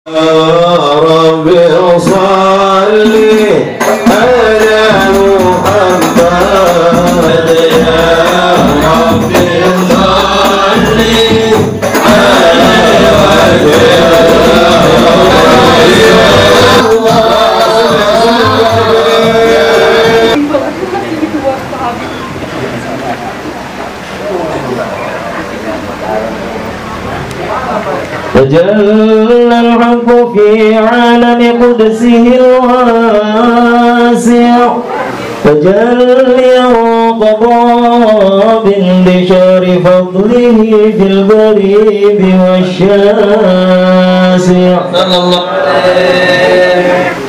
Rabbi salli ala Muhammad ya Rabbi salli تجلى الحق في عالم قدسه الواسع تجليا قضاء بانتشار فضله في القريب والشاسع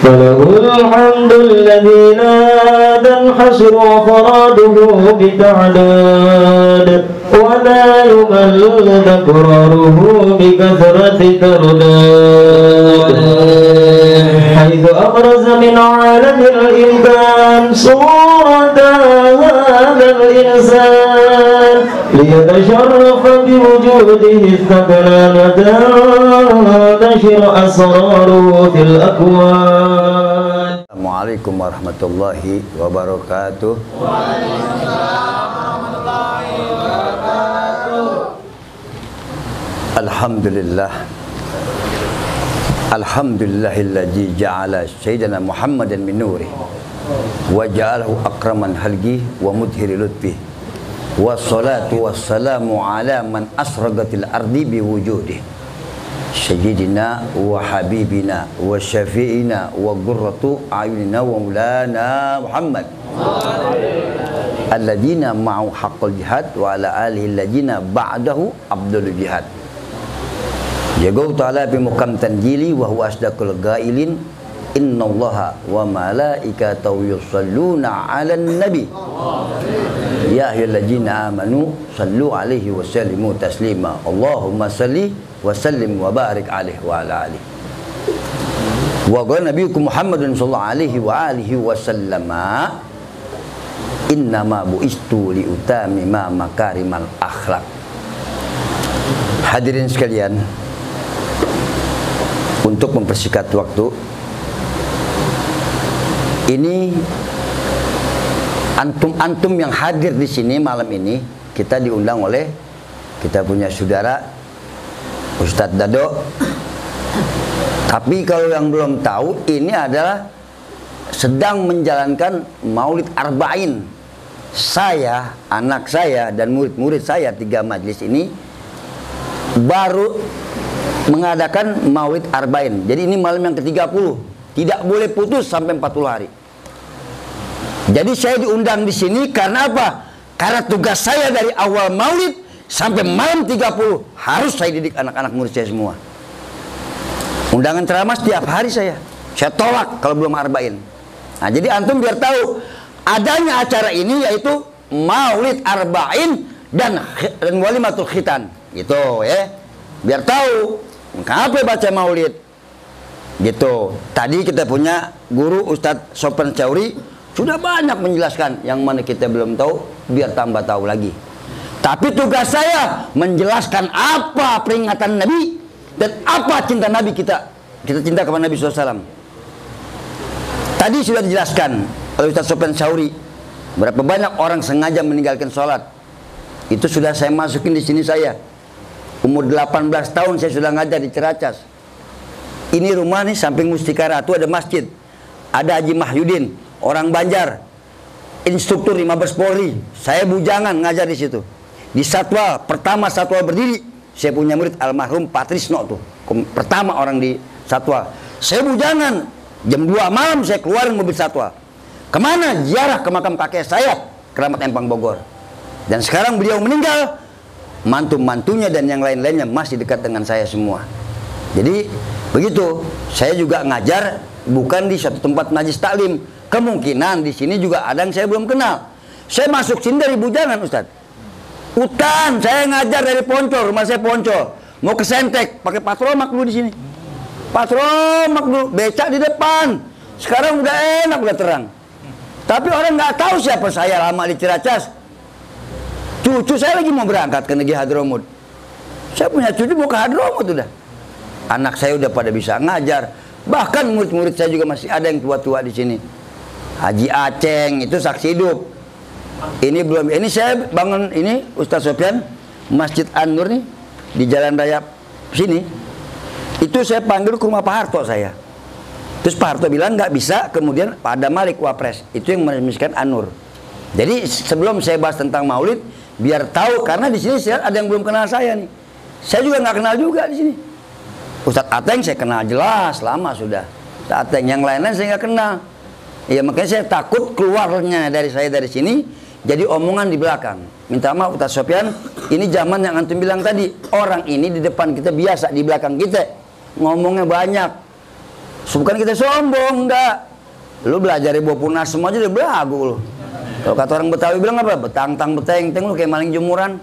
فله الحمد الذي نادى الحشر وفراده بتعداد ولا يمل تكراره بكثرة ترداد حيث أبرز من عالم الإمكان صورة هذا الإنسان ليتشرف بوجوده الثقلان تنتشر أسراره في الأكوان. Assalamualaikum warahmatullahi wabarakatuh. Alhamdulillah. Alhamdulillahilladzi ja'ala sayyidina Muhammadan min nurih wa ja'alahu akraman halqi wa mudhiri lutfi wassalatu wassalamu ala man asragatil ardi biwujudih sayyidina wa habibina wa syafi'ina wa qurratu a'yunina wa maulana Muhammad alladzina ma'u haqqal jihad wa ala alihi alladzina ba'dahu abdul jihad. Jagau ta'ala bi muqam tanjili wa huwa asdaqul qailin innallaha wa malaikatahu yusalluna 'alan nabi ya ayyuhalladzina amanu sallu 'alaihi wa sallimu taslima Allahumma salli wa sallim wa barik 'alaihi wa ala alihi wa qala nabiyukum Muhammadun sallallahu alaihi wa alihi wa sallama innama bu'istu li utamima makarimal akhlak. Hadirin sekalian, untuk mempersingkat waktu, ini antum yang hadir di sini malam ini, kita diundang oleh kita punya saudara Ustadz Dado. Tapi kalau yang belum tahu, ini adalah sedang menjalankan Maulid Arba'in. Saya, anak saya dan murid-murid saya 3 majelis ini baru mengadakan Maulid Arba'in. Jadi ini malam yang ke-30. Tidak boleh putus sampai 40 hari. Jadi saya diundang di sini karena apa? Karena tugas saya dari awal Maulid sampai malam 30 harus saya didik anak-anak murid saya semua. Undangan ceramah setiap hari saya tolak kalau belum Arba'in. Nah, jadi antum biar tahu adanya acara ini, yaitu Maulid Arba'in dan walimatul khitan. Gitu ya. Biar tahu kenapa baca Maulid. Gitu. Tadi kita punya guru Ustadz Sofyan Chauri sudah banyak menjelaskan, yang mana kita belum tahu biar tambah tahu lagi. Tapi tugas saya menjelaskan apa peringatan Nabi dan apa cinta Nabi kita. Kita cinta kepada Nabi SAW. Tadi sudah dijelaskan oleh Ustadz Sofyan Chauri berapa banyak orang sengaja meninggalkan sholat. Itu sudah saya masukin di sini saya. Umur 18 tahun saya sudah ngajar di Ciracas. Ini rumah nih samping Mustika Ratu ada masjid. Ada Haji Mahyudin, orang Banjar, instruktur di Mabes Polri. Saya bujangan ngajar di situ. Di Satwa, pertama Satwa berdiri, saya punya murid almarhum Patrisno tuh. Pertama orang di Satwa. Saya bujangan, jam 2 malam saya keluarin mobil Satwa. Kemana? Ziarah ke makam kakek saya, Keramat Empang Bogor. Dan sekarang beliau meninggal, mantu-mantunya dan yang lain-lainnya masih dekat dengan saya semua. Jadi begitu, saya juga ngajar bukan di satu tempat najis taklim. Kemungkinan di sini juga ada yang saya belum kenal. Saya masuk sini dari bujangan, Ustadz. Hutan, saya ngajar dari Poncol, rumah saya Poncol. Mau ke Sentek, pakai patromak dulu di sini. Patromak dulu, becak di depan. Sekarang udah enak, udah terang. Tapi orang nggak tahu siapa saya lama di Ciracas. Cucu saya lagi mau berangkat ke negeri Hadramut. Saya punya cucu mau ke Hadramut udah. Anak saya udah pada bisa ngajar. Bahkan murid-murid saya juga masih ada yang tua-tua di sini. Haji Aceng itu saksi hidup. Ini belum, ini saya bangun ini Ustaz Sofyan, Masjid An-Nur nih di Jalan Raya sini. Itu saya panggil ke rumah Pak Harto saya. Terus Pak Harto bilang nggak bisa, kemudian Pak Adam Malik Wapres itu yang meresmikan An-Nur. Jadi sebelum saya bahas tentang Maulid, biar tahu, karena di sini ada yang belum kenal saya nih. Saya juga nggak kenal juga di sini. Ustadz Ateng saya kenal jelas, lama sudah. Ustadz Ateng, yang lain-lain saya nggak kenal. Ya makanya saya takut keluarnya dari saya dari sini jadi omongan di belakang. Minta maaf Ustadz Sofyan, ini zaman yang antum bilang tadi, orang ini di depan kita biasa, di belakang kita ngomongnya banyak. Bukan kita sombong, enggak. Lu belajar Ibu Punas semua aja udah belagu lu. Kalau kata orang Betawi bilang apa? Betang-tang beteng-teng lu kayak maling jemuran.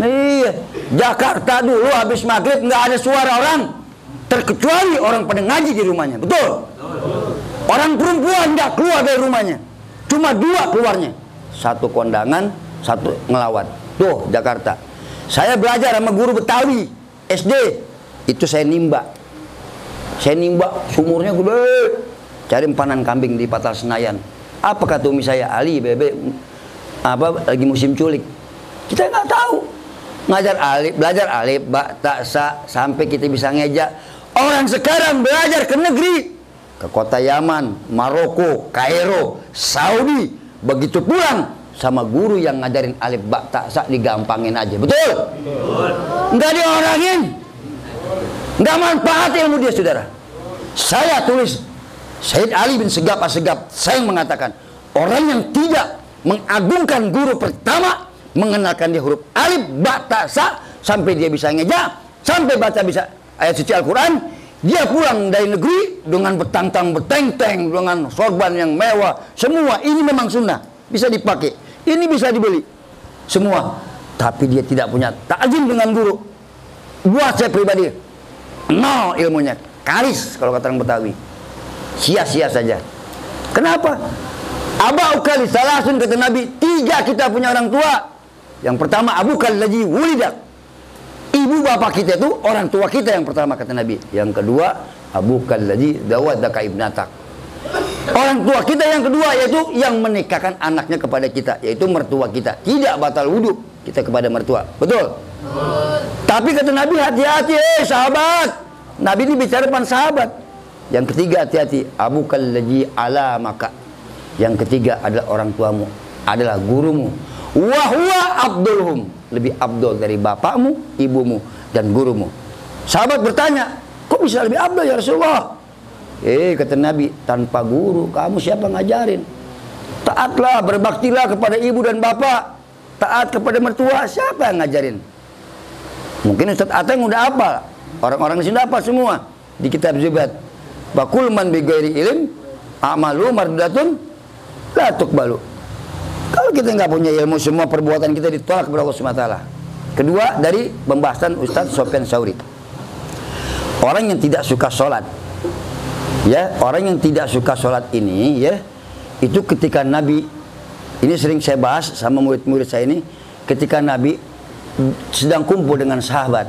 Iya, Jakarta dulu habis maghrib nggak ada suara orang, terkecuali orang pada ngaji di rumahnya, betul? Orang perempuan nggak keluar dari rumahnya, cuma dua keluarnya, satu kondangan, satu ngelawat. Tuh Jakarta. Saya belajar sama guru Betawi SD, itu saya nimba sumurnya gede, cari empanan kambing di Patal Senayan. Apa kata umi saya, Ali bebe, apa lagi musim culik? Kita nggak tahu. Ngajar alif, belajar alif, ba, ta, sa, sampai kita bisa ngejak. Orang sekarang belajar ke negeri, ke kota Yaman, Maroko, Kairo, Saudi. Begitu pulang sama guru yang ngajarin alif, ba, ta, sa, digampangin aja. Betul? Nggak diorangin, nggak manfaat ilmu dia, saudara. Saya tulis, Sayyid Ali bin Segaf As-Segaf, saya yang mengatakan, orang yang tidak mengagungkan guru pertama, mengenalkan dia huruf alif, ba, ta, sa, sampai dia bisa ngeja, sampai baca bisa ayat suci Al-Quran, dia pulang dari negeri dengan betang-tang beteng-teng, dengan sorban yang mewah, semua ini memang sunnah, bisa dipakai, ini bisa dibeli semua, tapi dia tidak punya ta'zim dengan guru. Buat saya pribadi nol ilmunya, karis kalau kata orang Betawi, sia-sia saja. Kenapa? Aba'uka li salasun, kata Nabi, 3 kita punya orang tua. Yang pertama, abukal ladzi wulidak, ibu bapak kita itu orang tua kita yang pertama, kata Nabi. Yang kedua, abukal ladzi dawadaka ibnatak, orang tua kita yang kedua, yaitu yang menikahkan anaknya kepada kita, yaitu mertua kita. Tidak batal wudhu kita kepada mertua, betul? Tapi kata Nabi, hati-hati sahabat. Nabi ini bicara depan sahabat. Yang ketiga, hati-hati, abukal ladzi alamaka, yang ketiga adalah orang tuamu, adalah gurumu. Wahwa abdulhum, lebih abdul dari bapakmu, ibumu, dan gurumu. Sahabat bertanya, kok bisa lebih abdul ya Rasulullah? Kata Nabi, tanpa guru kamu siapa ngajarin? Taatlah, berbaktilah kepada ibu dan bapak, taat kepada mertua, siapa yang ngajarin? Mungkin Ustaz Ateng udah hafal, orang-orang di sini hafal semua di kitab Zubat. Bakul man bi ghairi ilm amalu mardudatun la tuqbalu. Kalau kita nggak punya ilmu, semua perbuatan kita ditolak kepada Allah SWT. Kedua, dari pembahasan Ustaz Sofyan Sauri, orang yang tidak suka sholat, ya, orang yang tidak suka sholat ini, ya, itu ketika Nabi, ini sering saya bahas sama murid-murid saya ini, ketika Nabi sedang kumpul dengan sahabat,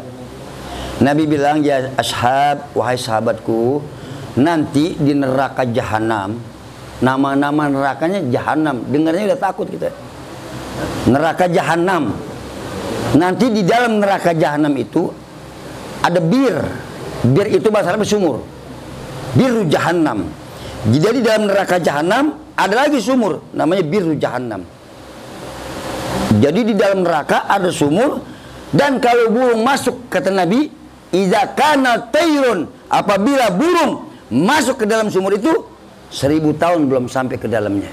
Nabi bilang, ya ashab, wahai sahabatku, nanti di neraka jahanam, nama-nama nerakanya Jahanam, dengarnya udah takut kita. Neraka Jahanam. Nanti di dalam neraka Jahanam itu ada bir. Bir itu bahasa Arab sumur. Biru Jahanam. Jadi dalam neraka Jahanam ada lagi sumur, namanya Biru Jahanam. Jadi di dalam neraka ada sumur, dan kalau burung masuk, kata Nabi, idza kana tayrun, apabila burung masuk ke dalam sumur itu, 1000 tahun belum sampai ke dalamnya.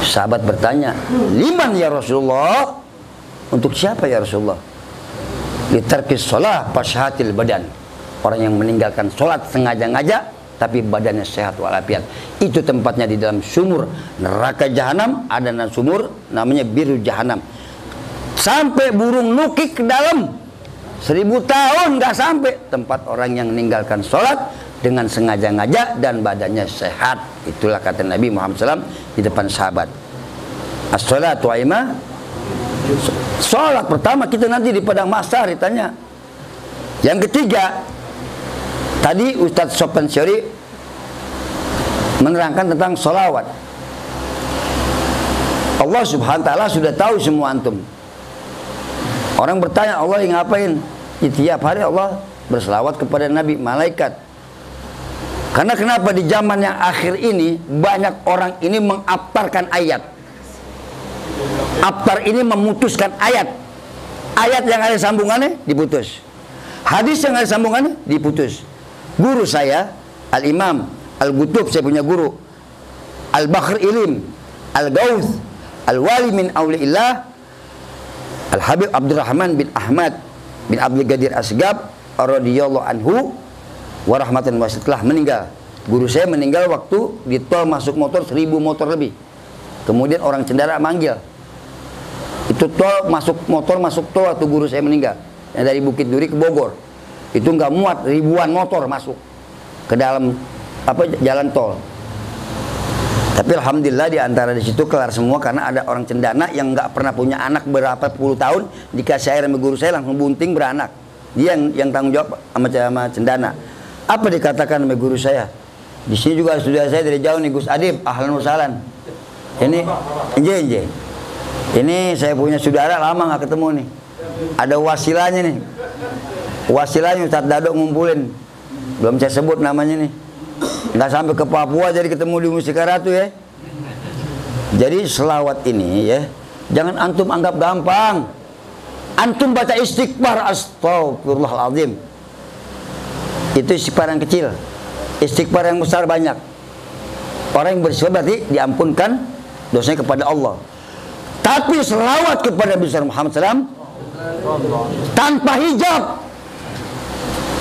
Sahabat bertanya, liman ya Rasulullah? Untuk siapa ya Rasulullah? Litarkis sholah pashatil badan, orang yang meninggalkan sholat sengaja-ngaja tapi badannya sehat walafiat. Itu tempatnya di dalam sumur neraka Jahanam. Ada sumur namanya Biru Jahanam. Sampai burung nukik ke dalam, 1000 tahun nggak sampai. Tempat orang yang meninggalkan sholat dengan sengaja-ngaja dan badannya sehat. Itulah kata Nabi Muhammad SAW di depan sahabat. As-sholatu aimah, sholat pertama kita nanti di padang mahsyar ditanya. Yang ketiga, Tadi Ustadz Sofyan Syori menerangkan tentang sholawat. Allah subhanahu wa ta'ala sudah tahu semua antum. Orang bertanya, Allah yang ngapain? Tiap hari Allah berselawat kepada Nabi, malaikat. Karena kenapa di zaman yang akhir ini banyak orang ini mengaptarkan ayat. Aptar ini memutuskan ayat. Ayat yang ada sambungannya diputus. Hadis yang ada sambungannya diputus. Guru saya, Al-Imam Al-Gutub, saya punya guru, Al-Bakhr Ilim, Al-Gauth, Al-Wali min Auliillah, Al-Habib Abdurrahman bin Ahmad bin Abdul Qadir Asgab radhiyallahu anhu wa rahmatan wasi'ah, telah meninggal. Guru saya meninggal waktu di tol masuk motor 1000 motor lebih. Kemudian orang Cendana manggil. Itu tol masuk motor masuk tol waktu guru saya meninggal. Yang dari Bukit Duri ke Bogor. Itu nggak muat, ribuan motor masuk ke dalam jalan tol. Tapi alhamdulillah di antara di situ kelar semua karena ada orang Cendana yang nggak pernah punya anak berapa puluh tahun, dikasih air sama guru saya langsung bunting beranak. Dia yang tanggung jawab sama Cendana. Apa dikatakan sama guru saya? Di sini juga sudah saya dari jauh nih, Gus Adib, ahlan wa sahlan. Ini enje. Ini saya punya saudara lama nggak ketemu nih. Ada wasilanya nih. Wasilanya Ustadz Dado ngumpulin. Belum saya sebut namanya nih. Nggak sampai ke Papua jadi ketemu di Musikaratu ya. Jadi selawat ini ya, jangan antum anggap gampang. Antum baca istighfar, astagfirullahaladzim. Itu istighfar yang kecil. Istighfar yang besar banyak. Orang yang beristighfar berarti diampunkan dosanya kepada Allah. Tapi selawat kepada Nabi Muhammad SAW tanpa hijab.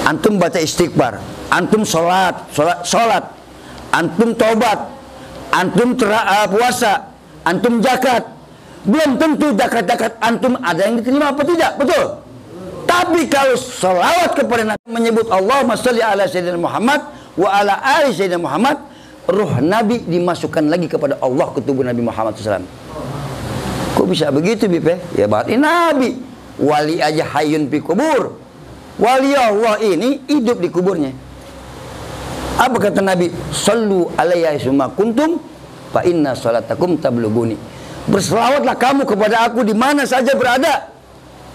Antum baca istighfar, antum sholat, antum taubat, antum puasa, antum zakat. Belum tentu zakat antum ada yang diterima apa tidak, betul? Tapi kalau selawat kepada Nabi, menyebut Allahumma sholli ala Sayyidina Muhammad wa ala ali Sayyidina Muhammad, ruh Nabi dimasukkan lagi kepada Allah ke tubuh Nabi Muhammad SAW. Kok bisa begitu, Bipe? Ya berarti Nabi wali aja hayyun fi kubur. Wali Allah ini hidup di kuburnya. Apa kata Nabi? Sallu alayya summa kuntum fa inna salatakum tablughuni. Berselawatlah kamu kepada aku di mana saja berada.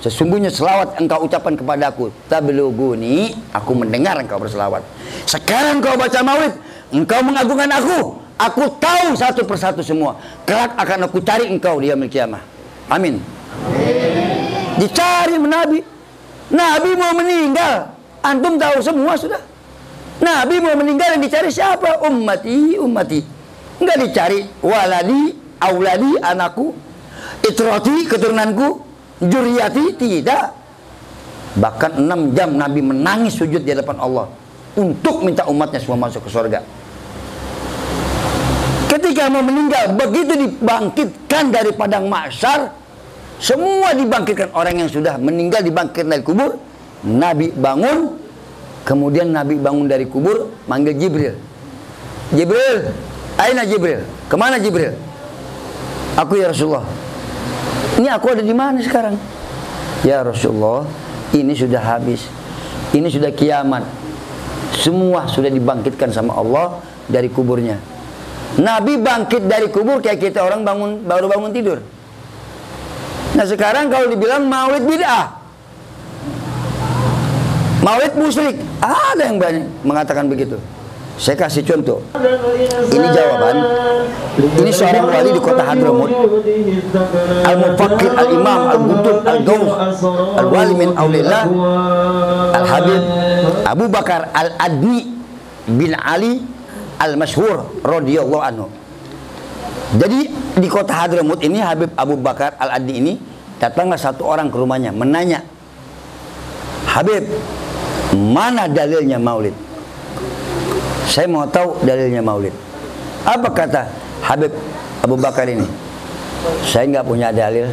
Sesungguhnya selawat engkau ucapkan kepada aku, tablughuni, aku mendengar engkau berselawat. Sekarang engkau baca maulid, engkau mengagungkan aku. Aku tahu satu persatu semua. Kelak akan aku cari engkau di yaumil kiamah. Amin. Dicari Nabi. Nabi mau meninggal, antum tahu semua sudah. Nabi mau meninggal, yang dicari siapa? Ummati. Enggak dicari waladi, auladi, anakku, itrati, keturunanku, juriyati, tidak. Bahkan 6 jam Nabi menangis sujud di hadapan Allah untuk minta umatnya semua masuk ke surga. Ketika mau meninggal, begitu dibangkitkan dari padang mahsyar, semua dibangkitkan, orang yang sudah meninggal dibangkitkan dari kubur. Nabi bangun, kemudian Nabi bangun dari kubur, manggil Jibril. Jibril, aina Jibril? Kemana Jibril? Aku ya Rasulullah. Ini aku ada di mana sekarang? Ya Rasulullah, ini sudah habis. Ini sudah kiamat. Semua sudah dibangkitkan sama Allah dari kuburnya. Nabi bangkit dari kubur kayak kita orang baru bangun tidur. Nah sekarang kalau dibilang maulid bid'ah, maulid musyrik, ada yang banyak mengatakan begitu. Saya kasih contoh. Ini jawaban. Ini seorang wali di kota Hadramut, Al-Mufakkir Al-Imam Al-Gutub Al-Gauth Al-Wali min Auliillah, Al-Habib Abu Bakar Al-Adni bin Ali Al-Masyhur radhiyallahu anhu. Jadi di kota Hadramut ini Habib Abu Bakar Al-Adni ini datanglah satu orang ke rumahnya menanya, Habib, mana dalilnya maulid? Saya mau tahu dalilnya maulid. Apa kata Habib Abu Bakar ini? Saya nggak punya dalil.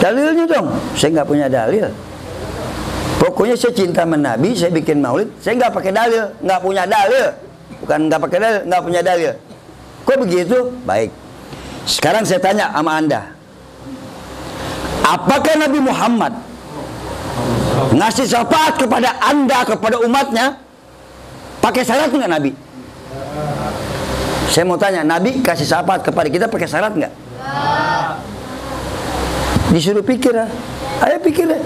Dalilnya dong, saya nggak punya dalil. Pokoknya saya cinta sama Nabi, saya bikin maulid, saya nggak pakai dalil, nggak punya dalil. Bukan nggak pakai dalil, nggak punya dalil. Kok begitu? Baik. Sekarang saya tanya sama Anda. Apakah Nabi Muhammad Ngasih syafaat kepada Anda, kepada umatnya, pakai syarat nggak Nabi? Saya mau tanya, Nabi kasih syafaat kepada kita pakai syarat nggak? Disuruh pikir, ayo pikir deh.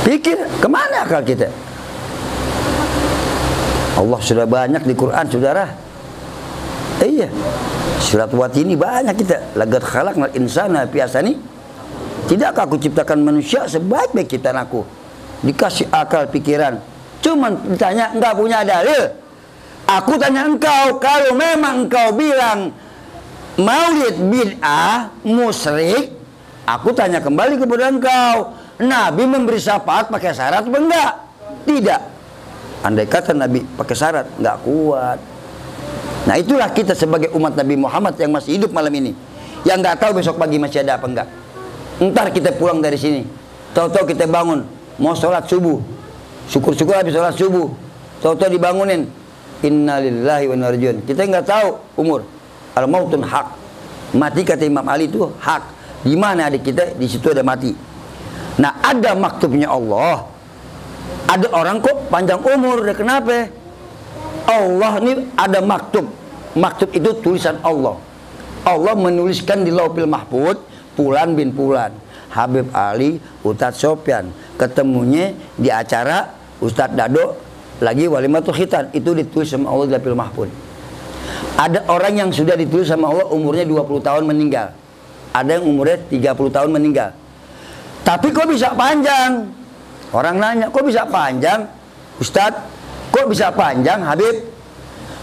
Pikir, kemana akal kita? Allah sudah banyak di Quran, saudara. Iya, surat Wat ini banyak kita. Laqad khalaqnal insana fi ahsani. Tidakkah aku ciptakan manusia sebaik-baik ciptaan aku? Dikasih akal pikiran. Cuman ditanya, enggak punya dalil. Aku tanya engkau, kalau memang engkau bilang maulid bid'ah, musyrik, aku tanya kembali kepada engkau, Nabi memberi syafaat pakai syarat apa enggak? Tidak. Andai kata Nabi pakai syarat, enggak kuat. Nah itulah kita sebagai umat Nabi Muhammad yang masih hidup malam ini, yang enggak tahu besok pagi masih ada apa enggak. Ntar kita pulang dari sini, tahu-tahu kita bangun mau sholat subuh, syukur-syukur habis sholat subuh, tahu-tahu dibangunin, innalillahi wa inna ilaihi raji'un. Kita nggak tahu umur. Al-mautun hak. Mati kata Imam Ali itu hak. Di mana adik kita, di situ ada mati. Nah, ada maktubnya Allah. Ada orang kok panjang umur, kenapa? Allah ini ada maktub. Maktub itu tulisan Allah. Allah menuliskan di Lauhul Mahfuz, Fulan bin Fulan, Habib Ali, Ustadz Sofyan, ketemunya di acara Ustadz Dado lagi walimatul khitan, itu ditulis sama Allah di Lauhul Mahfuz. Ada orang yang sudah ditulis sama Allah umurnya 20 tahun meninggal. Ada yang umurnya 30 tahun meninggal. Tapi kok bisa panjang? Orang nanya, kok bisa panjang? Ustadz, kok bisa panjang Habib?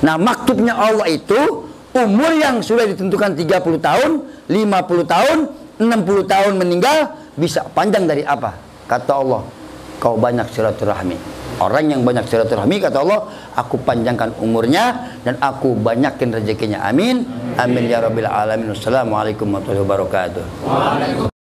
Nah, maktubnya Allah itu umur yang sudah ditentukan 30 tahun, 50 tahun, 60 tahun meninggal, bisa panjang dari apa? Kata Allah, kau banyak silaturahmi. Orang yang banyak silaturahmi, kata Allah, aku panjangkan umurnya dan aku banyakin rezekinya. Amin. Amin ya rabbil alamin. Wassalamualaikum warahmatullahi wabarakatuh.